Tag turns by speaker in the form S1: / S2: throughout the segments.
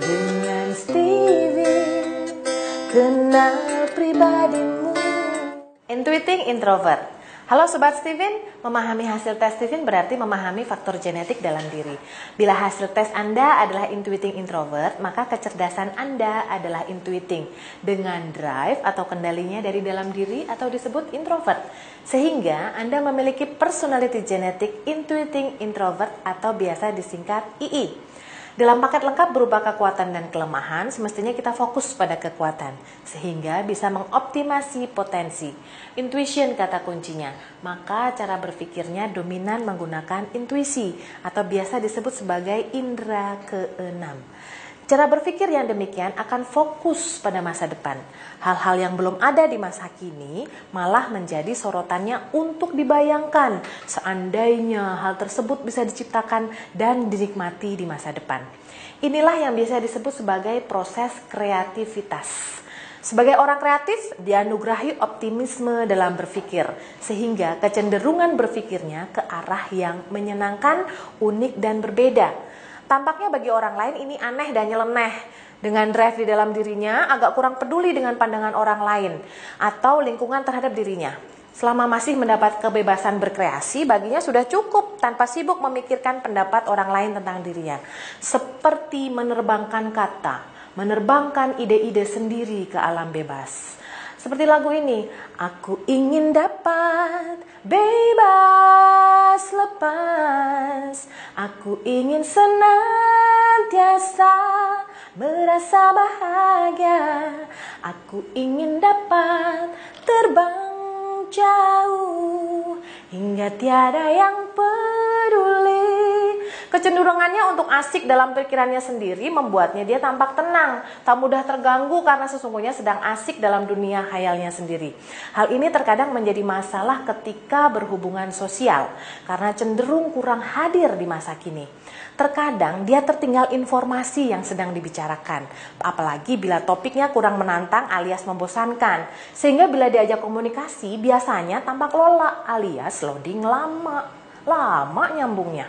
S1: Dengan Steven, kenal pribadimu. Intuiting introvert. Halo Sobat Steven, memahami hasil tes Steven berarti memahami faktor genetik dalam diri. Bila hasil tes Anda adalah intuiting introvert, maka kecerdasan Anda adalah intuiting dengan drive atau kendalinya dari dalam diri atau disebut introvert. Sehingga Anda memiliki personality genetik intuiting introvert atau biasa disingkat II. Dalam paket lengkap berupa kekuatan dan kelemahan, semestinya kita fokus pada kekuatan, sehingga bisa mengoptimasi potensi. Intuition kata kuncinya, maka cara berpikirnya dominan menggunakan intuisi, atau biasa disebut sebagai indera keenam. Cara berpikir yang demikian akan fokus pada masa depan. Hal-hal yang belum ada di masa kini malah menjadi sorotannya untuk dibayangkan seandainya hal tersebut bisa diciptakan dan dinikmati di masa depan. Inilah yang biasa disebut sebagai proses kreativitas. Sebagai orang kreatif, dianugerahi optimisme dalam berpikir, sehingga kecenderungan berpikirnya ke arah yang menyenangkan, unik, dan berbeda. Tampaknya bagi orang lain ini aneh dan nyeleneh. Dengan drive di dalam dirinya, agak kurang peduli dengan pandangan orang lain atau lingkungan terhadap dirinya. Selama masih mendapat kebebasan berkreasi, baginya sudah cukup tanpa sibuk memikirkan pendapat orang lain tentang dirinya. Seperti menerbangkan kata, menerbangkan ide-ide sendiri ke alam bebas. Seperti lagu ini, aku ingin dapat bebas lepas, aku ingin senantiasa merasa bahagia, aku ingin dapat terbang jauh hingga tiada yang peduli. Kecenderungannya untuk asik dalam pikirannya sendiri membuatnya dia tampak tenang, tak mudah terganggu karena sesungguhnya sedang asik dalam dunia khayalnya sendiri. Hal ini terkadang menjadi masalah ketika berhubungan sosial karena cenderung kurang hadir di masa kini. Terkadang dia tertinggal informasi yang sedang dibicarakan, apalagi bila topiknya kurang menantang alias membosankan. Sehingga bila diajak komunikasi biasanya tampak lola alias loading lama nyambungnya.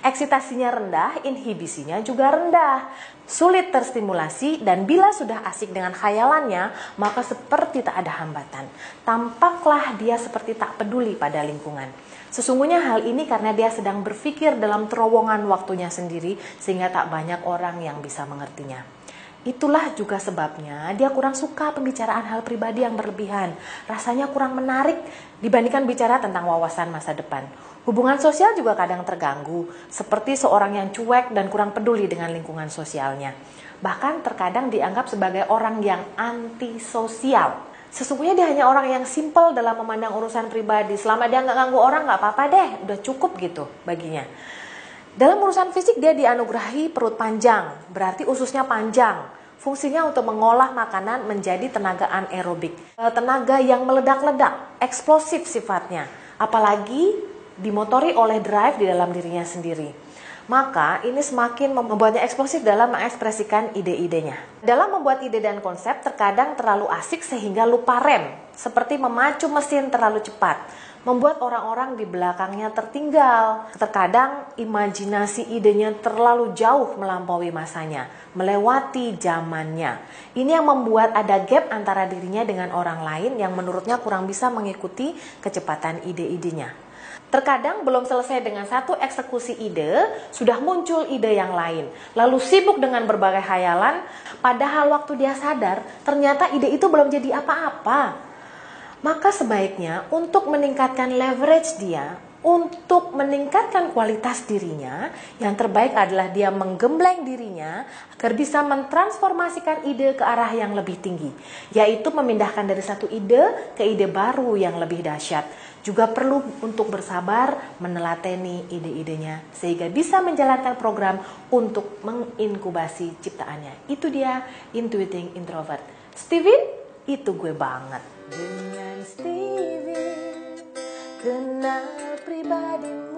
S1: Eksitasinya rendah, inhibisinya juga rendah, sulit terstimulasi, dan bila sudah asik dengan khayalannya, maka seperti tak ada hambatan. Tampaklah dia seperti tak peduli pada lingkungan. Sesungguhnya hal ini karena dia sedang berpikir dalam terowongan waktunya sendiri, sehingga tak banyak orang yang bisa mengertinya. Itulah juga sebabnya dia kurang suka pembicaraan hal pribadi yang berlebihan. Rasanya kurang menarik dibandingkan bicara tentang wawasan masa depan. Hubungan sosial juga kadang terganggu, seperti seorang yang cuek dan kurang peduli dengan lingkungan sosialnya. Bahkan terkadang dianggap sebagai orang yang antisosial. Sesungguhnya dia hanya orang yang simpel dalam memandang urusan pribadi. Selama dia nggak ganggu orang, nggak apa-apa deh, udah cukup gitu baginya. Dalam urusan fisik dia dianugerahi perut panjang, berarti ususnya panjang. Fungsinya untuk mengolah makanan menjadi tenaga anaerobik. Tenaga yang meledak-ledak, eksplosif sifatnya. Apalagi dimotori oleh drive di dalam dirinya sendiri. Maka ini semakin membuatnya eksplosif dalam mengekspresikan ide-idenya. Dalam membuat ide dan konsep terkadang terlalu asik sehingga lupa rem, seperti memacu mesin terlalu cepat, membuat orang-orang di belakangnya tertinggal. Terkadang imajinasi idenya terlalu jauh melampaui masanya, melewati zamannya. Ini yang membuat ada gap antara dirinya dengan orang lain yang menurutnya kurang bisa mengikuti kecepatan ide-idenya. Terkadang belum selesai dengan satu eksekusi ide, sudah muncul ide yang lain. Lalu sibuk dengan berbagai khayalan, padahal waktu dia sadar, ternyata ide itu belum jadi apa-apa. Maka sebaiknya untuk meningkatkan leverage dia, untuk meningkatkan kualitas dirinya, yang terbaik adalah dia menggembleng dirinya agar bisa mentransformasikan ide ke arah yang lebih tinggi, yaitu memindahkan dari satu ide ke ide baru yang lebih dahsyat. Juga perlu untuk bersabar menelateni ide-idenya sehingga bisa menjalankan program untuk menginkubasi ciptaannya. Itu dia intuiting introvert. Steven, itu gue banget. Dengan Steven, kenal pribadimu.